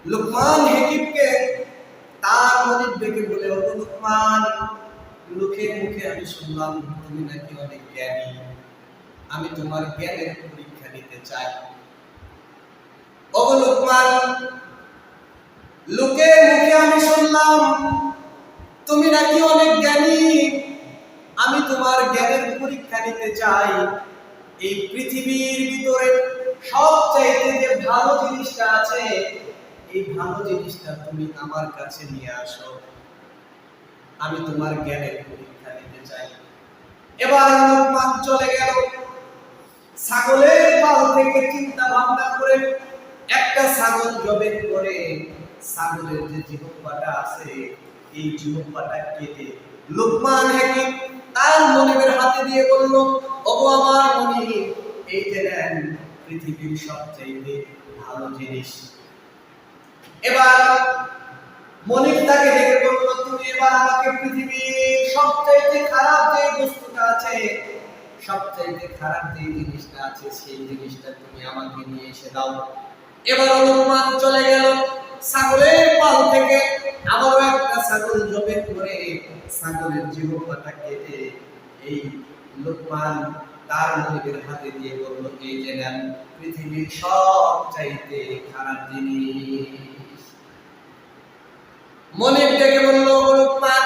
লুকমান হাকিমকে তার মনিব ডেকে বলে, ও লুকমান, লোকের মুখে আমি শুনলাম তুমি নাকি অনেক জ্ঞানী, আমি তোমার জ্ঞানের পরীক্ষা নিতে চাই। ও লুকমান, লোকের মুখে আমি শুনলাম তুমি নাকি অনেক জ্ঞানী, আমি তোমার জ্ঞানের পরীক্ষা নিতে চাই। এই পৃথিবীর ভিতরে সবচাইতে যে ভালো জিনিসটা আছে, এই ভালো জিনিসটা তুমি আমার কাছে নিয়ে আসো, আমি তোমার জ্ঞানের পরীক্ষা নিতে চাই। এবার লুকমান চলে গেল, ছাগলের পাল থেকে চিন্তা ভাবনা করে একটা ছাগল জবাই করে ছাগলের যে জিহ্বাটা আছে এই জিহ্বাটা কেটে লুকমান হাকিম তার মনিবের হাতে দিয়ে বলল, ওগো আমার মনিব, এই যে নেন পৃথিবীর সবচেয়ে ভালো জিনিস। এবার মনিব তাকে ডেকে বলল, তুমি এবার আমাকে পৃথিবীর সবচেয়ে খারাপ যে বস্তুটা আছে, সবচেয়ে খারাপ যে জিনিসটা আছে সেই জিনিসটা তুমি আমাকে নিয়ে এসে দাও। এবার লুকমান চলে গেল, ছাগলের পাল থেকে আবারও একটা ছাগল জবাই করে ছাগলের জিহ্বাটা কেটে এই লুকমান তার মনিবের হাতে দিয়ে বলল, এই যে নেন পৃথিবীর সবচাইতে খারাপ জিনিস। মনিব ডেকে বলল, লুকমান,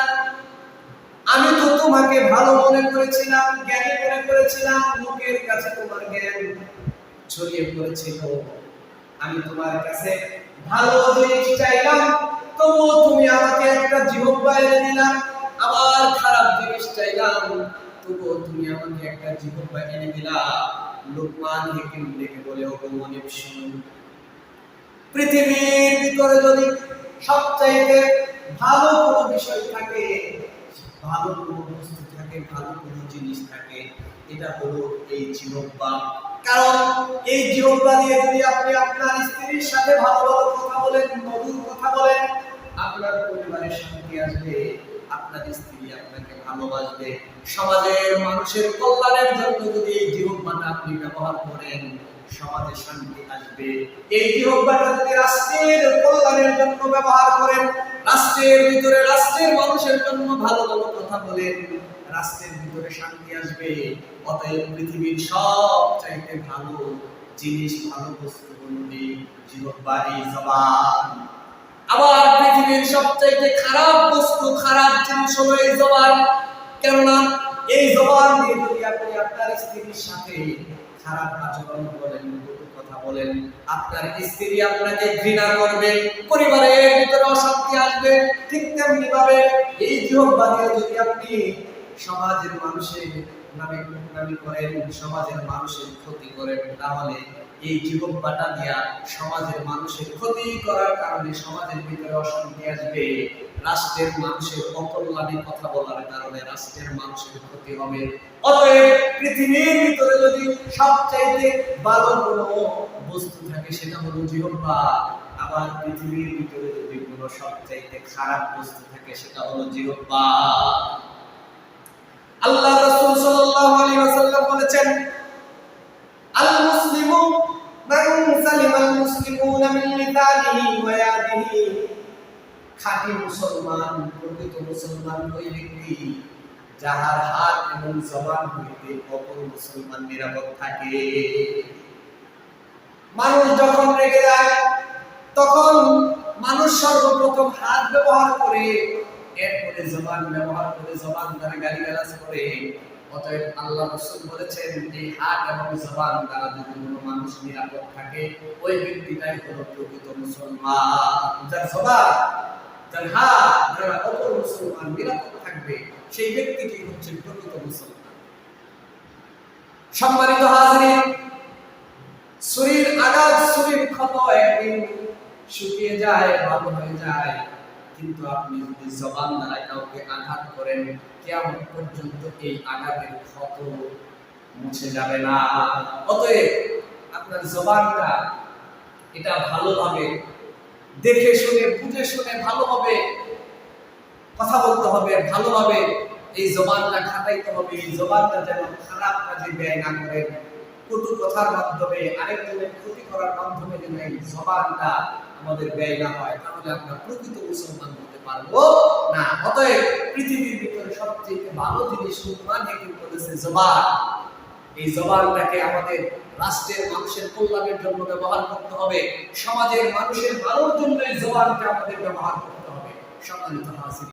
আমি তো তোমাকে ভালো মনে করেছিলাম, জ্ঞানী মনে করেছিলাম, লোকের কাছে তোমার জ্ঞান ছড়িয়ে পড়েছিল, আমি তোমার কাছে ভালো জিনিস চাইলাম, তবুও তুমি আমাকে একটা জিহ্বা এনে দিলা। আবার খারাপ জিনিস চাইলাম, তবুও তুমি আমাকে একটা জিহ্বা এনে দিলা। লুকমান হাকিম ডেকে বলে, ও মনিব শুনুন, পৃথিবীর ভিতরে যদি সবচাইতে ভালো কোনো বিষয় থাকে, ভালো কোনো বস্তু থাকে, ভালো কোনো জিনিস থাকে, এটা হলো এই জিহ্বা। কারণ এই জিহ্বা দিয়ে যদি আপনি আপনার স্ত্রীর সাথে ভালো ভালো কথা বলেন, মধুর কথা বলেন, আপনার পরিবারে শান্তি আসবে, আপনার স্ত্রী আপনাকে ভালোবাসবে। সমাজের মানুষের কল্যাণের জন্য যদি এই জিহ্বাটা আপনি ব্যবহার করেন, সমাজে শান্তি আসবে। এই জিহ্বাটা যদি রাষ্ট্রের কল্যাণের জন্য ব্যবহার করেন, রাষ্ট্রের ভিতরে রাষ্ট্রের মানুষের জন্য ভালো ভালো কথা বলেন, রাষ্ট্রের ভিতরে শান্তি আসবে। অতএব পৃথিবীর সবচাইতে ভালো জিনিস, ভালো বস্তু হলো এই জিহ্বা, এই জবান। আবার পৃথিবীর সবচাইতে খারাপ বস্তু, খারাপ জিনিস হলো এই জবান। কেননা এই জবান দিয়ে যদি আপনি আপনার স্ত্রীর সাথে খারাপ আচরণ করেন, কটু কথা বলেন, আপনার স্ত্রী আপনাকে ঘৃণা করবে, পরিবারের ভিতরে অশান্তি আসবে। ঠিক তেমনি ভাবে এই জিহ্বা দিয়ে যদি আপনি সমাজের মানুষের নামে কুটনামি করেন, সমাজের মানুষের ক্ষতি করেন, তাহলে এই জিহ্বাটা দিয়া সমাজের মানুষের ক্ষতি করার কারণে সমাজের ভিতরে অশান্তি আসবে। রাষ্ট্রের মানুষের অকল্যাণে কথা বলার কারণে রাষ্ট্রের মানুষের ক্ষতি হবে। অতএব পৃথিবীর ভিতরে যদি সবচাইতে ভালো কোনো বস্তু থাকে সেটা হলো জিহ্বা। আবার পৃথিবীর ভিতরে যদি কোনো সবচাইতে খারাপ বস্তু থাকে সেটা হলো জিহ্বা। আল্লাহ রাসূল সাল্লাল্লাহু আলাইহি ওয়াসাল্লাম বলেছেন, আল মুসলিমু মান সালিমাল মুসলিমুনা মিন লিসানিহি ওয়া ইয়াদিহি। খাঁটি মুসলমান, প্রকৃত মুসলমান ওই ব্যক্তি যাহার হাত এবং জবান হইতে অপর মুসলমান নিরাপদ থাকে। মানুষ যখন রেগে যায় তখন মানুষ সর্বপ্রথম হাত ব্যবহার করে, এরপরে জবান ব্যবহার করে, জবান দ্বারা গালিগালাজ করে। অতএব আল্লাহ রাসূল বলেছেন, এই হাত এবং জবান দ্বারা যদি কোনো মানুষ নিরাপদ থাকে, ওই ব্যক্তিটাই হলো প্রকৃত মুসলমান। যার জবান, যার হাত দ্বারা অপর মুসলমান নিরাপদ থাকবে, সেই ব্যক্তিটি হচ্ছে প্রকৃত মুসলমান। সম্মানিত হাজিরিন, শরীর আঘাত, শরীর ক্ষত একদিন শুকিয়ে যায়, ভালো হয়ে যায়, কিন্তু আপনি যদি জবান দ্বারা কাউকে আঘাত করেন, কিয়ামত পর্যন্ত এই আঘাতের ক্ষত মুছে যাবে না। অতএব আপনার জবানটা এটা ভালোভাবে দেখে শুনে, বুঝে শুনে ভালোভাবে কথা বলতে হবে, ভালোভাবে এই জবানটা খাটাইতে হবে। এই জবানটা যেন খারাপ কাজে ব্যয় না করেন, কটু কথার মাধ্যমে, আরেকজনের ক্ষতি করার মাধ্যমে যদি এই জবানটা আমাদের ব্যয় না হয়, তাহলে আমরা প্রকৃত মুসলমান হতে পারবো না। অতএব পৃথিবীর ভিতরে সবচেয়ে ভালো জিনিস লুকমান হাকিম বলেছে জবান। এই জবানটাকে আমাদের রাষ্ট্রের মানুষের কল্যাণের জন্য ব্যবহার করতে হবে, সমাজের মানুষের ভালোর জন্য এই জবানকে আমাদের ব্যবহার করতে হবে। সম্মানিত হাজির।